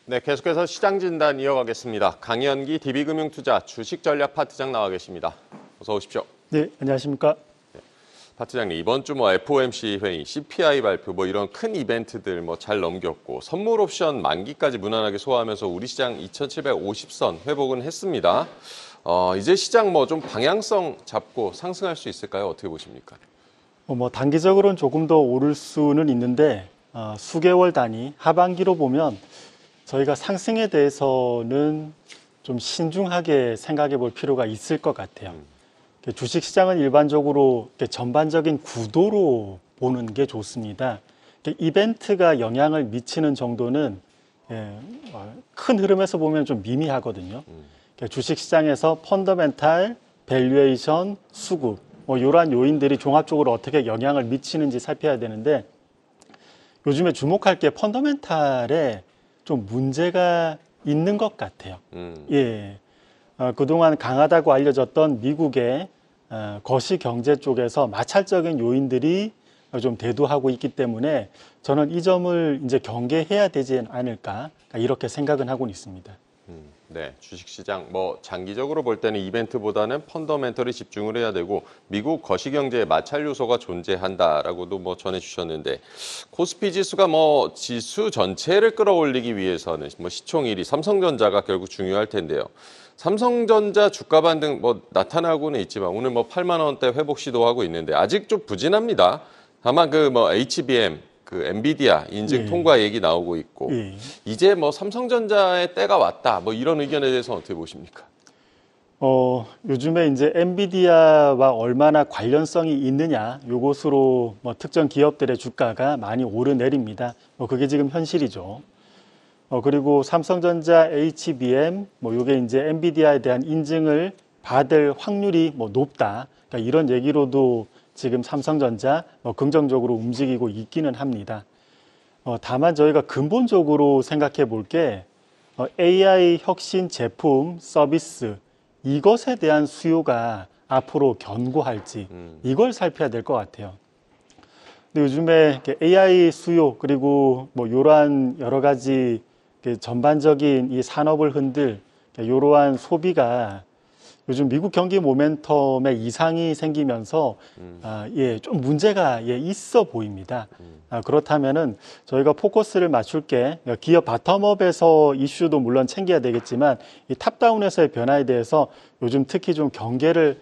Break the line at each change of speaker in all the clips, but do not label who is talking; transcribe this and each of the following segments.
네, 계속해서 시장 진단 이어가겠습니다. 강현기 DB금융투자 주식전략 파트장 나와 계십니다. 어서 오십시오.
네, 안녕하십니까.
파트장님, 이번 주 FOMC 회의, CPI 발표 이런 큰 이벤트들 잘 넘겼고 선물 옵션 만기까지 무난하게 소화하면서 우리 시장 2,750선 회복은 했습니다. 이제 시장 좀 방향성 잡고 상승할 수 있을까요? 어떻게 보십니까?
단기적으로는 조금 더 오를 수는 있는데 수개월 단위 하반기로 보면 저희가 상승에 대해서는 좀 신중하게 생각해 볼 필요가 있을 것 같아요. 주식시장은 일반적으로 전반적인 구도로 보는 게 좋습니다. 이벤트가 영향을 미치는 정도는 큰 흐름에서 보면 좀 미미하거든요. 주식시장에서 펀더멘탈, 밸류에이션, 수급 이러한 요인들이 종합적으로 어떻게 영향을 미치는지 살펴야 되는데 요즘에 주목할 게 펀더멘탈에 좀 문제가 있는 것 같아요. 그동안 강하다고 알려졌던 미국의 거시 경제 쪽에서 마찰적인 요인들이 좀 대두하고 있기 때문에 저는 이 점을 이제 경계해야 되지 않을까 이렇게 생각은 하고 있습니다.
네, 주식시장 장기적으로 볼 때는 이벤트보다는 펀더멘털에 집중을 해야 되고 미국 거시경제에 마찰 요소가 존재한다라고도 전해주셨는데 코스피 지수가 지수 전체를 끌어올리기 위해서는 시총 1위 삼성전자가 결국 중요할 텐데요. 삼성전자 주가 반등 나타나고는 있지만 오늘 8만 원대 회복 시도하고 있는데 아직 좀 부진합니다. 다만 HBM 엔비디아 인증 통과 얘기 나오고 있고 이제 삼성전자의 때가 왔다 이런 의견에 대해서 어떻게 보십니까?
요즘에 이제 엔비디아와 얼마나 관련성이 있느냐 요것으로 특정 기업들의 주가가 많이 오르내립니다. 그게 지금 현실이죠. 그리고 삼성전자, HBM 요게 이제 엔비디아에 대한 인증을 받을 확률이 높다. 그러니까 이런 얘기로도 지금 삼성전자 긍정적으로 움직이고 있기는 합니다. 다만 저희가 근본적으로 생각해 볼 게 AI 혁신 제품, 서비스 이것에 대한 수요가 앞으로 견고할지 이걸 살펴야 될 것 같아요. 근데 요즘에 AI 수요 그리고 이러한 여러 가지 전반적인 이 산업을 흔들 이러한 소비가 요즘 미국 경기 모멘텀에 이상이 생기면서 좀 문제가 있어 보입니다. 그렇다면은 저희가 포커스를 맞출 게 기업 바텀업에서 이슈도 물론 챙겨야 되겠지만 이 탑다운에서의 변화에 대해서 요즘 특히 좀 경계를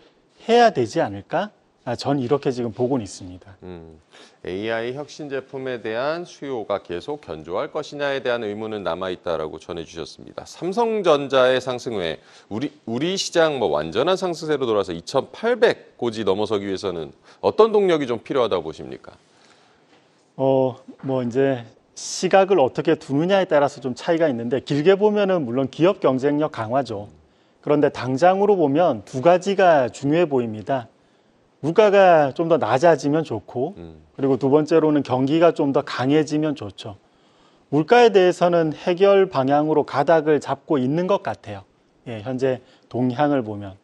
해야 되지 않을까? 전 이렇게 지금 보고는 있습니다.
AI 혁신 제품에 대한 수요가 계속 견조할 것이냐에 대한 의문은 남아있다라고 전해주셨습니다. 삼성전자의 상승 외에 우리 시장 완전한 상승세로 돌아서 2,800고지 넘어서기 위해서는 어떤 동력이 좀 필요하다고 보십니까?
이제 시각을 어떻게 두느냐에 따라서 좀 차이가 있는데 길게 보면은 물론 기업 경쟁력 강화죠. 그런데 당장으로 보면 두 가지가 중요해 보입니다. 물가가 좀 더 낮아지면 좋고 그리고 두 번째로는 경기가 좀 더 강해지면 좋죠. 물가에 대해서는 해결 방향으로 가닥을 잡고 있는 것 같아요. 현재 동향을 보면.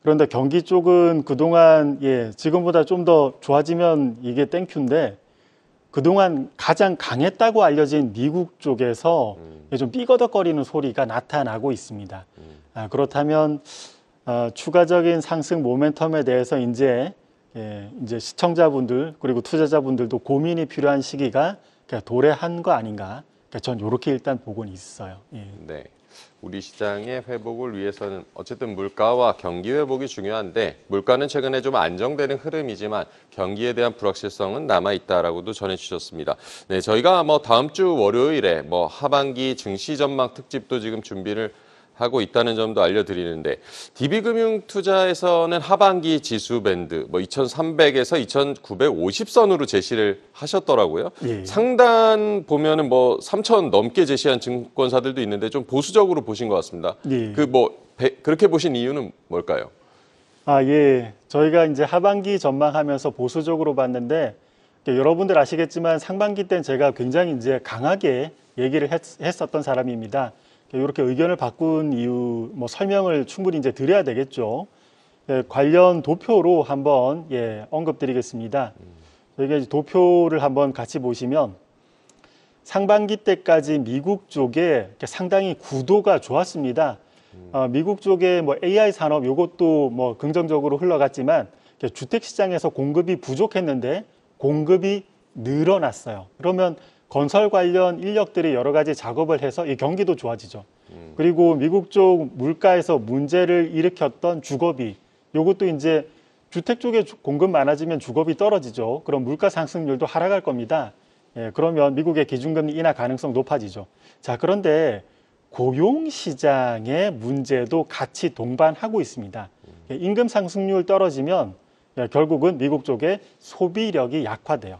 그런데 경기 쪽은 그동안 지금보다 좀 더 좋아지면 이게 땡큐인데 그동안 가장 강했다고 알려진 미국 쪽에서 좀 삐거덕거리는 소리가 나타나고 있습니다. 그렇다면 추가적인 상승 모멘텀에 대해서 이제 시청자분들 그리고 투자자분들도 고민이 필요한 시기가 도래한 거 아닌가? 전 이렇게 일단 보고는 있어요.
네, 우리 시장의 회복을 위해서는 어쨌든 물가와 경기 회복이 중요한데 물가는 최근에 좀 안정되는 흐름이지만 경기에 대한 불확실성은 남아있다라고도 전해주셨습니다. 네, 저희가 다음 주 월요일에 하반기 증시 전망 특집도 지금 준비를 하고 있다는 점도 알려드리는데 DB금융투자에서는 하반기 지수 밴드 2,300에서 2,950선으로 제시를 하셨더라고요. 상단 보면은 3,000 넘게 제시한 증권사들도 있는데 좀 보수적으로 보신 것 같습니다. 그렇게 보신 이유는 뭘까요?
저희가 이제 하반기 전망하면서 보수적으로 봤는데 여러분들 아시겠지만 상반기 때는 제가 굉장히 이제 강하게 얘기를 했었던 사람입니다. 이렇게 의견을 바꾼 이유 설명을 충분히 이제 드려야 되겠죠. 관련 도표로 한번 언급드리겠습니다. 저희가 도표를 한번 같이 보시면 상반기 때까지 미국 쪽에 상당히 구도가 좋았습니다. 미국 쪽에 뭐 AI 산업 요것도 뭐 긍정적으로 흘러갔지만 주택 시장에서 공급이 부족했는데 공급이 늘어났어요. 그러면 건설 관련 인력들이 여러 가지 작업을 해서 이 경기도 좋아지죠. 그리고 미국 쪽 물가에서 문제를 일으켰던 주거비 요것도 이제 주택 쪽에 공급 많아지면 주거비 떨어지죠. 그럼 물가 상승률도 하락할 겁니다. 예, 그러면 미국의 기준금리 인하 가능성 높아지죠. 자, 그런데 고용 시장의 문제도 같이 동반하고 있습니다. 예, 임금 상승률 떨어지면 결국은 미국 쪽의 소비력이 약화돼요.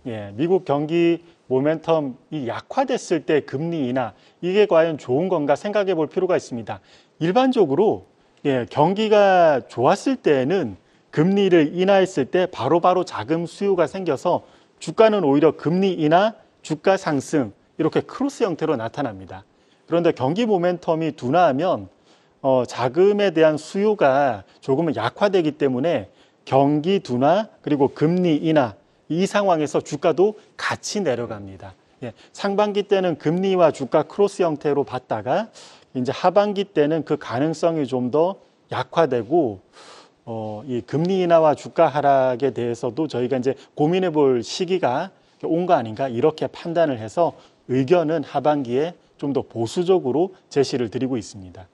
예, 미국 경기 모멘텀이 약화됐을 때 금리 인하 이게 과연 좋은 건가 생각해 볼 필요가 있습니다. 일반적으로 경기가 좋았을 때는 금리를 인하했을 때 바로바로 자금 수요가 생겨서 주가는 오히려 금리 인하, 주가 상승 이렇게 크로스 형태로 나타납니다. 그런데 경기 모멘텀이 둔화하면 자금에 대한 수요가 조금은 약화되기 때문에 경기 둔화 그리고 금리 인하 이 상황에서 주가도 같이 내려갑니다. 예, 상반기 때는 금리와 주가 크로스 형태로 봤다가 이제 하반기 때는 그 가능성이 좀 더 약화되고 이 금리 인하와 주가 하락에 대해서도 저희가 이제 고민해 볼 시기가 온 거 아닌가 이렇게 판단을 해서 의견은 하반기에 좀 더 보수적으로 제시를 드리고 있습니다.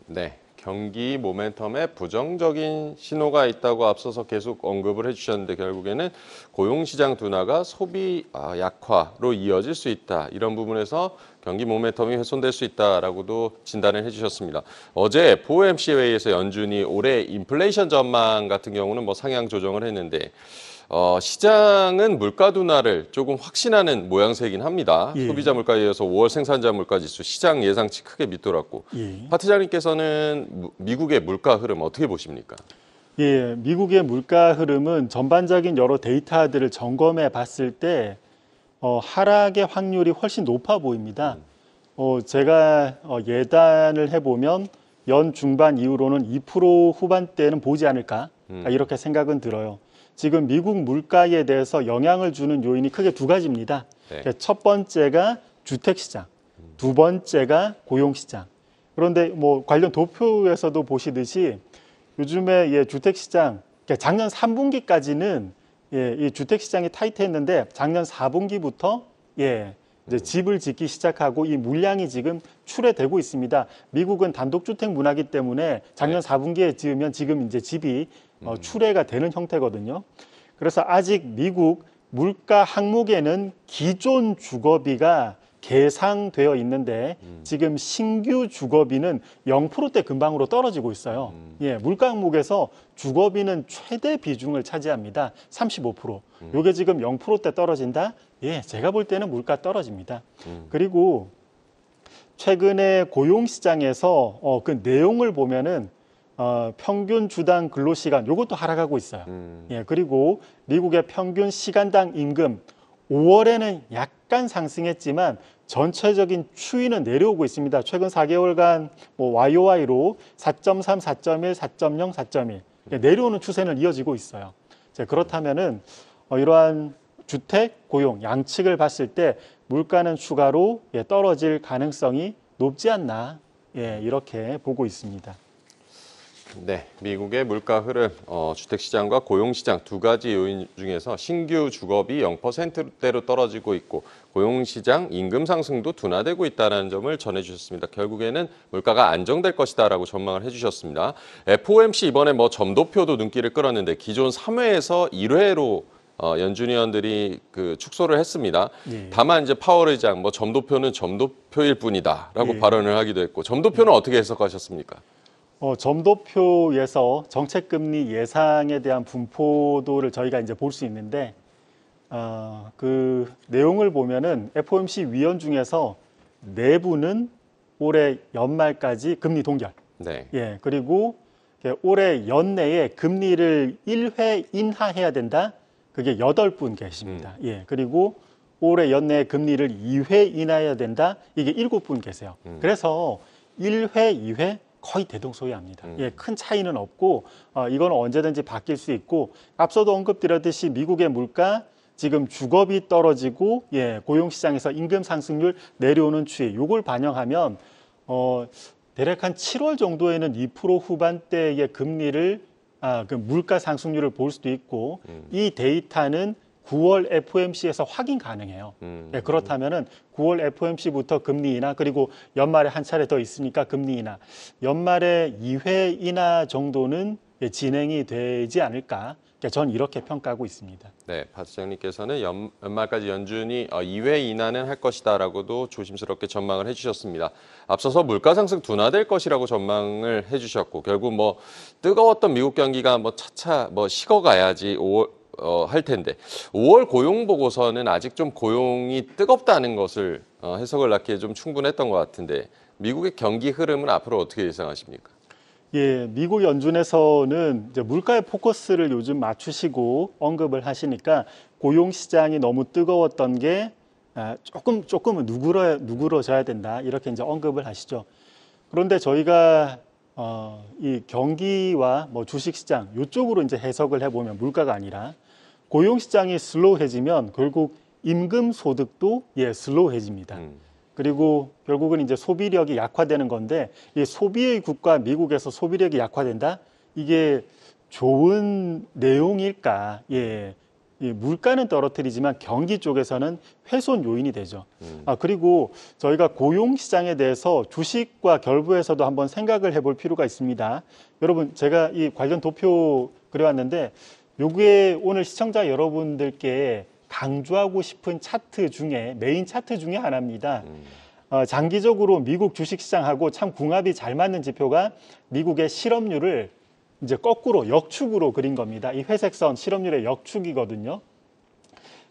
네, 경기 모멘텀에 부정적인 신호가 있다고 앞서서 계속 언급을 해주셨는데 결국에는 고용시장 둔화가 소비 약화로 이어질 수 있다. 이런 부분에서 경기 모멘텀이 훼손될 수 있다라고도 진단을 해주셨습니다. 어제 FOMC 회의에서 연준이 올해 인플레이션 전망 같은 경우는 뭐 상향 조정을 했는데 시장은 물가 둔화를 조금 확신하는 모양새이긴 합니다.
예.
소비자 물가에 이어서 5월 생산자 물가 지수 시장 예상치 크게 밑돌았고
예.
파 팀장님께서는 미국의 물가 흐름 어떻게 보십니까?
예, 미국의 물가 흐름은 전반적인 여러 데이터들을 점검해 봤을 때 하락의 확률이 훨씬 높아 보입니다. 제가 예단을 해보면 연 중반 이후로는 2% 후반대는 보지 않을까 이렇게 생각은 들어요. 지금 미국 물가에 대해서 영향을 주는 요인이 크게 두 가지입니다.
네.
첫 번째가 주택시장, 두 번째가 고용시장. 그런데 뭐 관련 도표에서도 보시듯이 요즘에 주택시장, 작년 3분기까지는 이 주택시장이 타이트했는데 작년 4분기부터 이제 집을 짓기 시작하고 이 물량이 지금 출회되고 있습니다. 미국은 단독주택 문화이기 때문에 작년 4분기에 지으면 지금 이제 집이 출회가 되는 형태거든요. 그래서 아직 미국 물가 항목에는 기존 주거비가 계상되어 있는데 지금 신규 주거비는 0%대 근방으로 떨어지고 있어요. 예, 물가 항목에서 주거비는 최대 비중을 차지합니다. 35%. 요게 지금 0%대 떨어진다? 예, 제가 볼 때는 물가 떨어집니다. 그리고 최근에 고용시장에서 그 내용을 보면은 평균 주당 근로시간 요것도 하락하고 있어요. 예, 그리고 미국의 평균 시간당 임금 5월에는 약간 상승했지만 전체적인 추이는 내려오고 있습니다. 최근 4개월간 YOY로 4.3, 4.1, 4.0, 4.1 내려오는 추세는 이어지고 있어요. 그렇다면은 이러한 주택, 고용 양측을 봤을 때 물가는 추가로 떨어질 가능성이 높지 않나 이렇게 보고 있습니다.
네, 미국의 물가 흐름, 주택시장과 고용시장 두 가지 요인 중에서 신규 주거비 0%대로 떨어지고 있고 고용시장 임금 상승도 둔화되고 있다는 점을 전해주셨습니다. 결국에는 물가가 안정될 것이다라고 전망을 해주셨습니다. FOMC 이번에 점도표도 눈길을 끌었는데 기존 3회에서 1회로 연준 의원들이 축소를 했습니다.
예.
다만 이제 파월 의장 점도표는 점도표일 뿐이다라고 발언을 하기도 했고 점도표는 어떻게 해석하셨습니까?
점도표에서 정책금리 예상에 대한 분포도를 저희가 이제 볼 수 있는데 그 내용을 보면은 FOMC 위원 중에서 내부는 올해 연말까지 금리 동결.
네.
예, 그리고 올해 연내에 금리를 1회 인하해야 된다. 그게 8분 계십니다. 예, 그리고 올해 연내에 금리를 2회 인하해야 된다. 이게 7분 계세요. 그래서 1회, 2회 거의 대동소이합니다. 예, 큰 차이는 없고 이건 언제든지 바뀔 수 있고 앞서도 언급드렸듯이 미국의 물가 지금 주거비 떨어지고 고용시장에서 임금 상승률 내려오는 추이 요걸 반영하면 대략 한 7월 정도에는 2% 후반대의 금리를 그 물가 상승률을 볼 수도 있고 이 데이터는 9월 FOMC에서 확인 가능해요. 그렇다면은 9월 FOMC부터 금리 인하 그리고 연말에 한 차례 더 있으니까 금리 인하 연말에 2회 인하 정도는 진행이 되지 않을까. 전 이렇게 평가하고 있습니다.
네, 박 시장님께서는 연말까지 연준이 2회 인하는 할 것이다라고도 조심스럽게 전망을 해주셨습니다. 앞서서 물가 상승 둔화될 것이라고 전망을 해주셨고 결국 뭐 뜨거웠던 미국 경기가 뭐 차차 뭐 식어가야지 5월 할 텐데 5월 고용 보고서는 아직 좀 고용이 뜨겁다는 것을 해석을 낳기에 좀 충분했던 것 같은데 미국의 경기 흐름은 앞으로 어떻게 예상하십니까?
미국 연준에서는 이제 물가에 포커스를 요즘 맞추시고 언급을 하시니까 고용 시장이 너무 뜨거웠던 게 조금은 누그러져야 된다 이렇게 이제 언급을 하시죠. 그런데 저희가 이 경기와 뭐 주식 시장 이쪽으로 이제 해석을 해보면 물가가 아니라 고용 시장이 슬로우해지면 결국 임금 소득도 슬로우해집니다. 그리고 결국은 이제 소비력이 약화되는 건데 이 소비의 국가 미국에서 소비력이 약화된다? 이게 좋은 내용일까? 이 물가는 떨어뜨리지만 경기 쪽에서는 훼손 요인이 되죠. 그리고 저희가 고용 시장에 대해서 주식과 결부해서도 한번 생각을 해볼 필요가 있습니다. 여러분 제가 이 관련 도표 그려왔는데 요게 오늘 시청자 여러분들께 강조하고 싶은 차트 중에 메인 차트 중에 하나입니다. 장기적으로 미국 주식시장하고 참 궁합이 잘 맞는 지표가 미국의 실업률을 이제 거꾸로 역축으로 그린 겁니다. 이 회색선 실업률의 역축이거든요.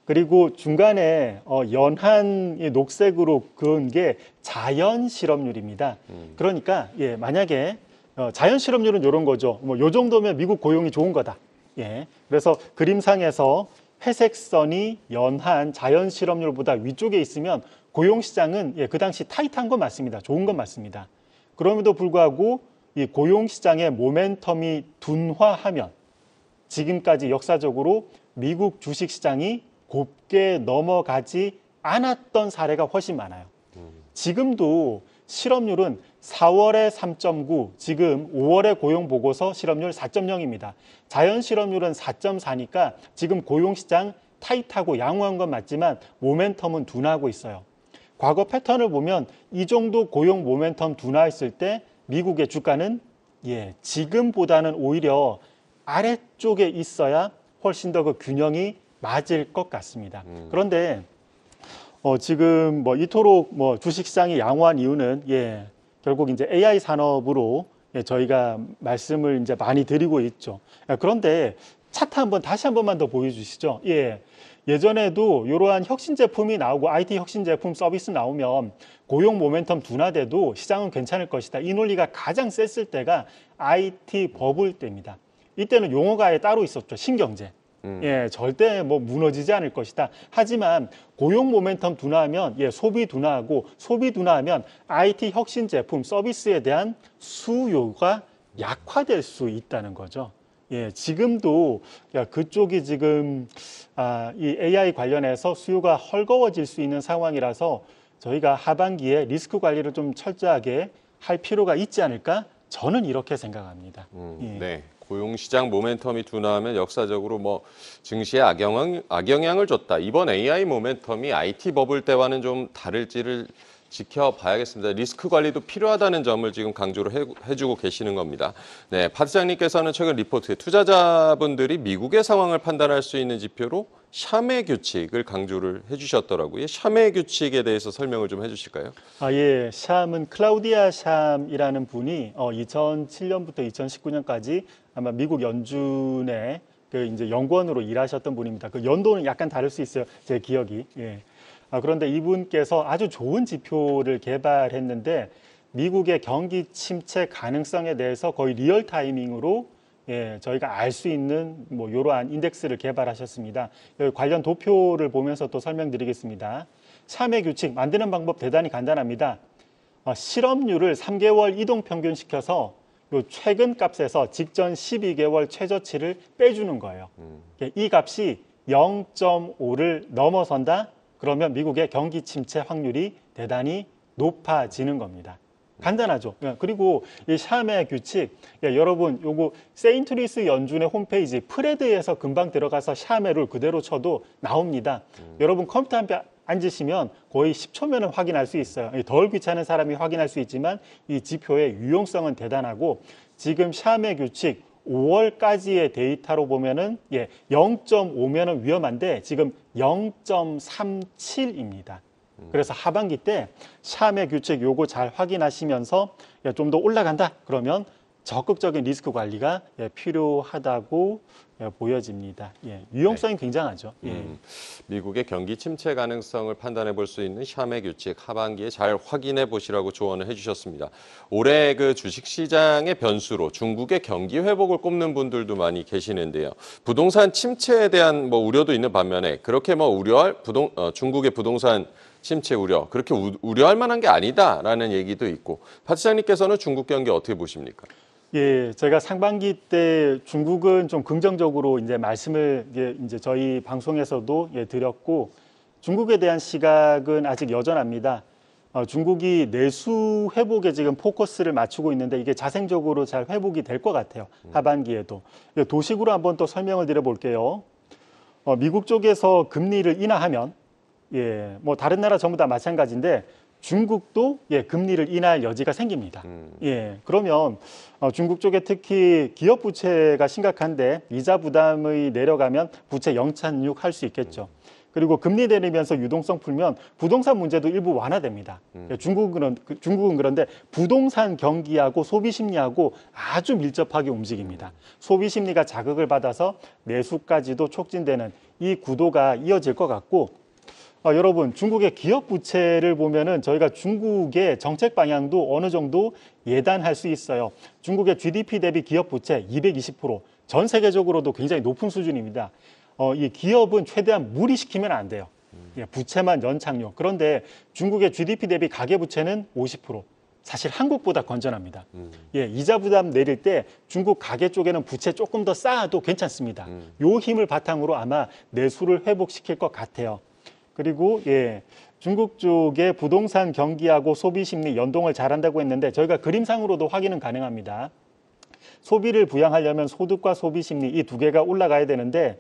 그리고 중간에 연한 녹색으로 그은 게 자연 실업률입니다. 그러니까 만약에 자연 실업률은 이런 거죠. 뭐 요 정도면 미국 고용이 좋은 거다. 그래서 그림상에서 회색 선이 연한 자연 실업률보다 위쪽에 있으면 고용시장은 그 당시 타이트한 건 맞습니다. 좋은 건 맞습니다. 그럼에도 불구하고 이 고용시장의 모멘텀이 둔화하면 지금까지 역사적으로 미국 주식시장이 곱게 넘어가지 않았던 사례가 훨씬 많아요. 지금도 실업률은 4월에 3.9, 지금 5월에 고용보고서 실업률 4.0입니다. 자연 실업률은 4.4니까 지금 고용시장 타이트하고 양호한 건 맞지만 모멘텀은 둔화하고 있어요. 과거 패턴을 보면 이 정도 고용 모멘텀 둔화했을 때 미국의 주가는 지금보다는 오히려 아래쪽에 있어야 훨씬 더 그 균형이 맞을 것 같습니다. 그런데 지금 뭐 이토록 주식시장이 양호한 이유는 결국 이제 AI 산업으로 저희가 말씀을 이제 많이 드리고 있죠. 그런데 차트 다시 한 번만 더 보여주시죠. 예전에도 이러한 혁신 제품이 나오고 IT 혁신 제품 서비스 나오면 고용 모멘텀 둔화돼도 시장은 괜찮을 것이다. 이 논리가 가장 셌을 때가 IT 버블 때입니다. 이때는 용어가 아예 따로 있었죠. 신경제. 절대 무너지지 않을 것이다. 하지만 고용 모멘텀 둔화하면 소비 둔화하고 소비 둔화하면 IT 혁신 제품 서비스에 대한 수요가 약화될 수 있다는 거죠. 지금도 그쪽이 지금 이 AI 관련해서 수요가 헐거워질 수 있는 상황이라서 저희가 하반기에 리스크 관리를 좀 철저하게 할 필요가 있지 않을까? 저는 이렇게 생각합니다.
네. 고용시장 모멘텀이 둔화하면 역사적으로 증시에 악영향을 줬다. 이번 AI 모멘텀이 IT 버블 때와는 좀 다를지를 지켜봐야겠습니다. 리스크 관리도 필요하다는 점을 지금 강조를 해주고 계시는 겁니다. 네, 박 시장님께서는 최근 리포트에 투자자분들이 미국의 상황을 판단할 수 있는 지표로 샤메 규칙을 강조를 해주셨더라고요. 샤메 규칙에 대해서 설명을 좀 해주실까요?
샴은 클라우디아 샴이라는 분이 2007년부터 2019년까지 아마 미국 연준의 그 이제 연구원으로 일하셨던 분입니다. 그 연도는 약간 다를 수 있어요. 제 기억이. 그런데 이분께서 아주 좋은 지표를 개발했는데 미국의 경기 침체 가능성에 대해서 거의 리얼 타이밍으로 저희가 알 수 있는 이러한 인덱스를 개발하셨습니다. 여기 관련 도표를 보면서 또 설명드리겠습니다. 샤메 규칙 만드는 방법 대단히 간단합니다. 실업률을 3개월 이동 평균시켜서 요 최근 값에서 직전 12개월 최저치를 빼주는 거예요. 이 값이 0.5를 넘어선다? 그러면 미국의 경기 침체 확률이 대단히 높아지는 겁니다. 간단하죠. 그리고 이 샴의 규칙, 여러분 요거 세인트루이스 연준의 홈페이지 프레드에서 금방 들어가서 샴의 룰 그대로 쳐도 나옵니다. 여러분 컴퓨터 앞에 앉으시면 거의 10초면 확인할 수 있어요. 덜 귀찮은 사람이 확인할 수 있지만 이 지표의 유용성은 대단하고 지금 샴의 규칙 5월까지의 데이터로 보면은 0.5면은 위험한데 지금 0.37입니다. 그래서 하반기 때 샴의 규칙 요거 잘 확인하시면서 좀 더 올라간다 그러면 적극적인 리스크 관리가 필요하다고 보여집니다. 유용성이 굉장하죠.
미국의 경기 침체 가능성을 판단해 볼 수 있는 샴의 규칙 하반기에 잘 확인해 보시라고 조언을 해주셨습니다. 올해 그 주식시장의 변수로 중국의 경기 회복을 꼽는 분들도 많이 계시는데요. 부동산 침체에 대한 우려도 있는 반면에 그렇게 우려할 중국의 부동산 침체 우려, 그렇게 우려할 만한 게 아니다라는 얘기도 있고, 박 시장님께서는 중국 경기 어떻게 보십니까?
제가 상반기 때 중국은 좀 긍정적으로 이제 말씀을 이제 저희 방송에서도 드렸고, 중국에 대한 시각은 아직 여전합니다. 중국이 내수 회복에 지금 포커스를 맞추고 있는데 이게 자생적으로 잘 회복이 될 것 같아요. 하반기에도. 도식으로 한번 또 설명을 드려볼게요. 미국 쪽에서 금리를 인하하면 다른 나라 전부 다 마찬가지인데 중국도 금리를 인하할 여지가 생깁니다. 그러면 중국 쪽에 특히 기업 부채가 심각한데 이자 부담이 내려가면 부채 영찬육할 수 있겠죠. 그리고 금리 내리면서 유동성 풀면 부동산 문제도 일부 완화됩니다. 중국은 그런데 부동산 경기하고 소비 심리하고 아주 밀접하게 움직입니다. 소비 심리가 자극을 받아서 내수까지도 촉진되는 이 구도가 이어질 것 같고, 여러분 중국의 기업 부채를 보면은 저희가 중국의 정책 방향도 어느 정도 예단할 수 있어요. 중국의 GDP 대비 기업 부채 220%, 전 세계적으로도 굉장히 높은 수준입니다. 이 기업은 최대한 무리시키면 안 돼요. 부채만 연착륙. 그런데 중국의 GDP 대비 가계 부채는 50%. 사실 한국보다 건전합니다. 이자 부담 내릴 때 중국 가계 쪽에는 부채 조금 더 쌓아도 괜찮습니다. 요 힘을 바탕으로 아마 내수를 회복시킬 것 같아요. 그리고 중국 쪽의 부동산 경기하고 소비 심리 연동을 잘한다고 했는데 저희가 그림상으로도 확인은 가능합니다. 소비를 부양하려면 소득과 소비 심리 이 두 개가 올라가야 되는데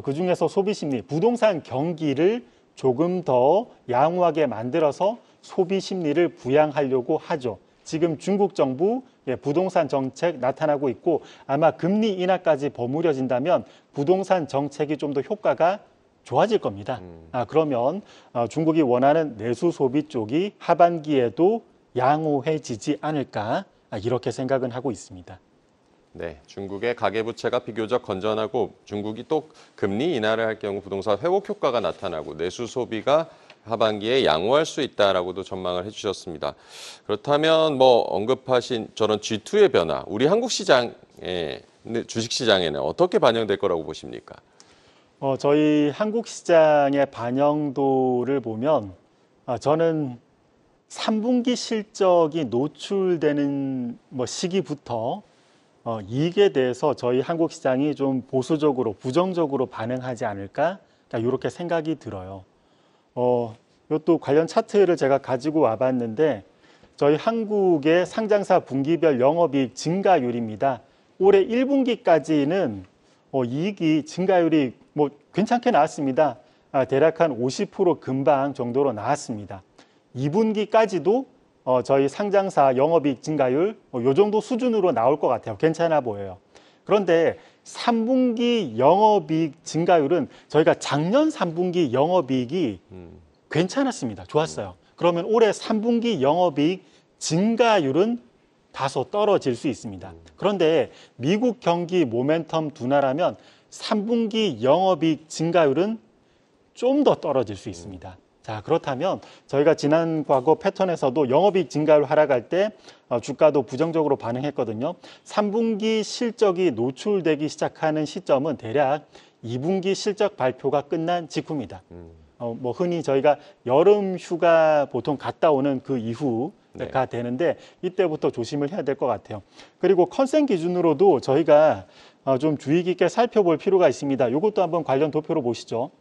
그중에서 소비 심리, 부동산 경기를 조금 더 양호하게 만들어서 소비 심리를 부양하려고 하죠. 지금 중국 정부 부동산 정책 나타나고 있고 아마 금리 인하까지 버무려진다면 부동산 정책이 좀 더 효과가 좋아질 겁니다. 그러면 중국이 원하는 내수 소비 쪽이 하반기에도 양호해지지 않을까 이렇게 생각은 하고 있습니다.
네, 중국의 가계부채가 비교적 건전하고 중국이 또 금리 인하를 할 경우 부동산 회복 효과가 나타나고 내수 소비가 하반기에 양호할 수 있다라고도 전망을 해주셨습니다. 그렇다면 언급하신 저런 G2의 변화, 우리 한국 시장의 주식시장에는 어떻게 반영될 거라고 보십니까?
저희 한국 시장의 반영도를 보면 저는 3분기 실적이 노출되는 시기부터 이익에 대해서 저희 한국 시장이 좀 보수적으로 부정적으로 반응하지 않을까 이렇게 생각이 들어요. 이것도 관련 차트를 제가 가지고 와봤는데 저희 한국의 상장사 분기별 영업이익 증가율입니다. 올해 1분기까지는 이익이 증가율이 괜찮게 나왔습니다. 대략 한 50% 근방 정도로 나왔습니다. 2분기까지도 저희 상장사 영업이익 증가율 요 정도 수준으로 나올 것 같아요. 괜찮아 보여요. 그런데 3분기 영업이익 증가율은 저희가 작년 3분기 영업이익이 괜찮았습니다. 좋았어요. 그러면 올해 3분기 영업이익 증가율은 다소 떨어질 수 있습니다. 그런데 미국 경기 모멘텀 둔화라면 3분기 영업이익 증가율은 좀 더 떨어질 수 있습니다. 자, 그렇다면 저희가 지난 과거 패턴에서도 영업이익 증가율 하락할 때 주가도 부정적으로 반응했거든요. 3분기 실적이 노출되기 시작하는 시점은 대략 2분기 실적 발표가 끝난 직후입니다. 흔히 저희가 여름 휴가 보통 갔다 오는 그 이후 가 되는데 이때부터 조심을 해야 될 것 같아요. 그리고 컨센 기준으로도 저희가 좀 주의 깊게 살펴볼 필요가 있습니다. 이것도 한번 관련 도표로 보시죠.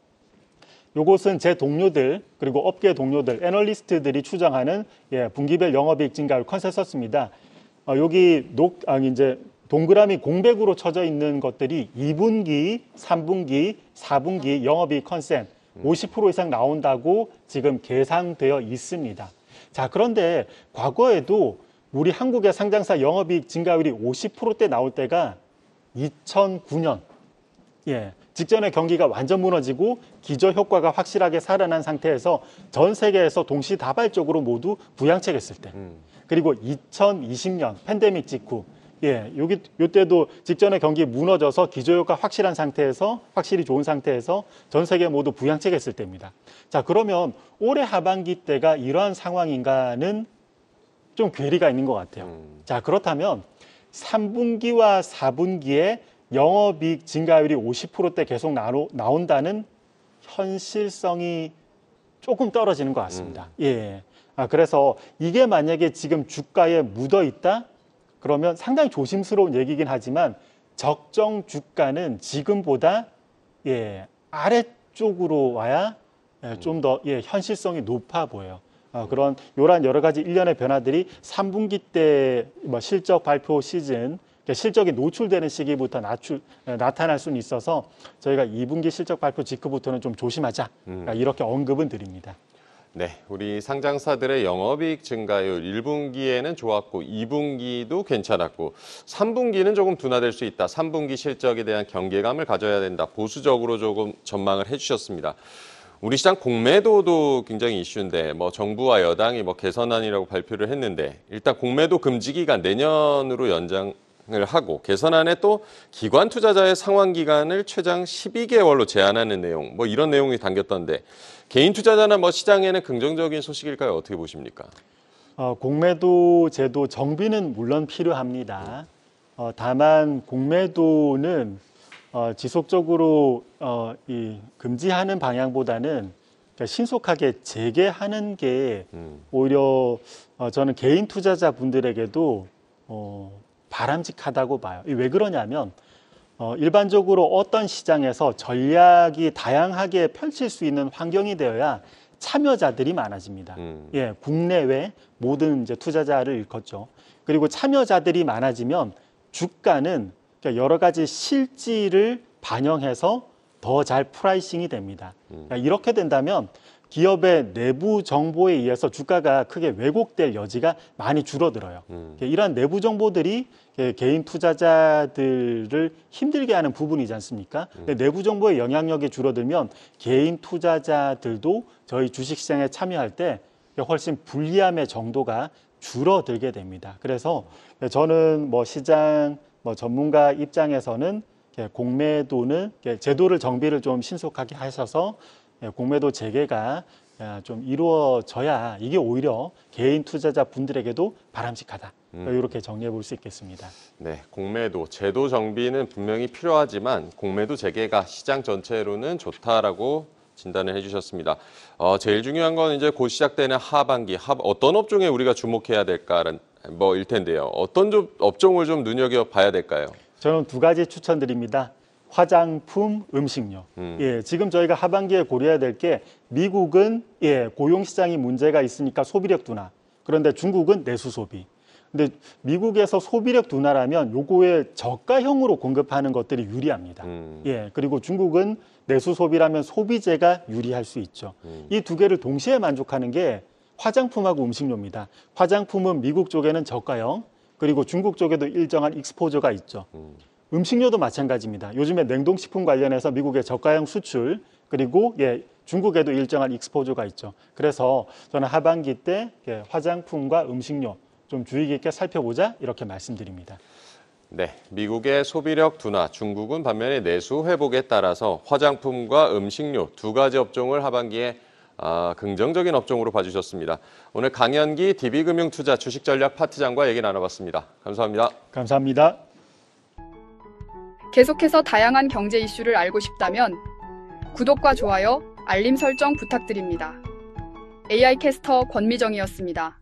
요것은 제 동료들 그리고 업계 동료들, 애널리스트들이 추정하는 분기별 영업이익 증가율 컨센서스입니다. 여기 이제 동그라미 공백으로 쳐져 있는 것들이 2분기, 3분기, 4분기 영업이익 컨센 50% 이상 나온다고 지금 계상되어 있습니다. 자, 그런데 과거에도 우리 한국의 상장사 영업이익 증가율이 50%대 나올 때가 2009년, 직전에 경기가 완전 무너지고 기저효과가 확실하게 살아난 상태에서 전 세계에서 동시다발적으로 모두 부양책했을 때, 그리고 2020년 팬데믹 직후, 요때도 직전에 경기 무너져서 기저효과 확실한 상태에서, 확실히 좋은 상태에서 전 세계 모두 부양책했을 때입니다. 자, 그러면 올해 하반기 때가 이러한 상황인가는 좀 괴리가 있는 것 같아요. 자, 그렇다면 3분기와 4분기에 영업이익 증가율이 50%대 계속 나온다는 현실성이 조금 떨어지는 것 같습니다. 그래서 이게 만약에 지금 주가에 묻어 있다? 그러면 상당히 조심스러운 얘기긴 하지만 적정 주가는 지금보다 아래쪽으로 와야 좀 더 현실성이 높아 보여요. 그런 요런 여러 가지 일련의 변화들이 3분기 때 실적 발표 시즌, 실적이 노출되는 시기부터 나타날 수는 있어서 저희가 2분기 실적 발표 직후부터는 좀 조심하자, 이렇게 언급은 드립니다.
네, 우리 상장사들의 영업이익 증가율 1분기에는 좋았고 2분기도 괜찮았고 3분기는 조금 둔화될 수 있다. 3분기 실적에 대한 경계감을 가져야 된다. 보수적으로 조금 전망을 해주셨습니다. 우리 시장 공매도도 굉장히 이슈인데 정부와 여당이 개선안이라고 발표를 했는데 일단 공매도 금지 기간 내년으로 연장을 하고 개선안에 또 기관 투자자의 상환 기간을 최장 12개월로 제한하는 내용 이런 내용이 담겼던데 개인 투자자나 시장에는 긍정적인 소식일까요? 어떻게 보십니까?
공매도 제도 정비는 물론 필요합니다. 다만 공매도는 지속적으로 금지하는 방향보다는 신속하게 재개하는 게 오히려 저는 개인 투자자분들에게도 바람직하다고 봐요. 왜 그러냐면 일반적으로 어떤 시장에서 전략이 다양하게 펼칠 수 있는 환경이 되어야 참여자들이 많아집니다. 국내외 모든 이제 투자자를 일컫죠. 그리고 참여자들이 많아지면 주가는 여러 가지 실질을 반영해서 더 잘 프라이싱이 됩니다. 이렇게 된다면 기업의 내부 정보에 의해서 주가가 크게 왜곡될 여지가 많이 줄어들어요. 이러한 내부 정보들이 개인 투자자들을 힘들게 하는 부분이지 않습니까? 내부 정보의 영향력이 줄어들면 개인 투자자들도 저희 주식시장에 참여할 때 훨씬 불리함의 정도가 줄어들게 됩니다. 그래서 저는 시장 전문가 입장에서는 공매도는 제도를 정비를 좀 신속하게 하셔서 공매도 재개가 좀 이루어져야 이게 오히려 개인 투자자 분들에게도 바람직하다. 이렇게 정리해 볼 수 있겠습니다.
네, 공매도 제도 정비는 분명히 필요하지만 공매도 재개가 시장 전체로는 좋다라고 진단을 해주셨습니다. 제일 중요한 건 이제 곧 시작되는 하반기 어떤 업종에 우리가 주목해야 될까를 일 텐데요. 어떤 업종을 좀 눈여겨봐야 될까요?
저는 두 가지 추천드립니다. 화장품, 음식료. 지금 저희가 하반기에 고려해야 될 게 미국은 고용시장이 문제가 있으니까 소비력 둔화. 그런데 중국은 내수 소비. 근데 미국에서 소비력 둔화라면 요거에 저가형으로 공급하는 것들이 유리합니다. 그리고 중국은 내수 소비라면 소비재가 유리할 수 있죠. 이 두 개를 동시에 만족하는 게 화장품하고 음식료입니다. 화장품은 미국 쪽에는 저가형, 그리고 중국 쪽에도 일정한 익스포저가 있죠. 음식료도 마찬가지입니다. 요즘에 냉동식품 관련해서 미국의 저가형 수출, 그리고 중국에도 일정한 익스포저가 있죠. 그래서 저는 하반기 때 화장품과 음식료 좀 주의 깊게 살펴보자, 이렇게 말씀드립니다.
네, 미국의 소비력 둔화, 중국은 반면에 내수 회복에 따라서 화장품과 음식료 두 가지 업종을 하반기에 긍정적인 업종으로 봐주셨습니다. 오늘 강연기 DB금융투자 주식전략 파트장과 얘기 나눠봤습니다. 감사합니다.
감사합니다.
계속해서 다양한 경제 이슈를 알고 싶다면 구독과 좋아요, 알림 설정 부탁드립니다. AI 캐스터 권미정이었습니다.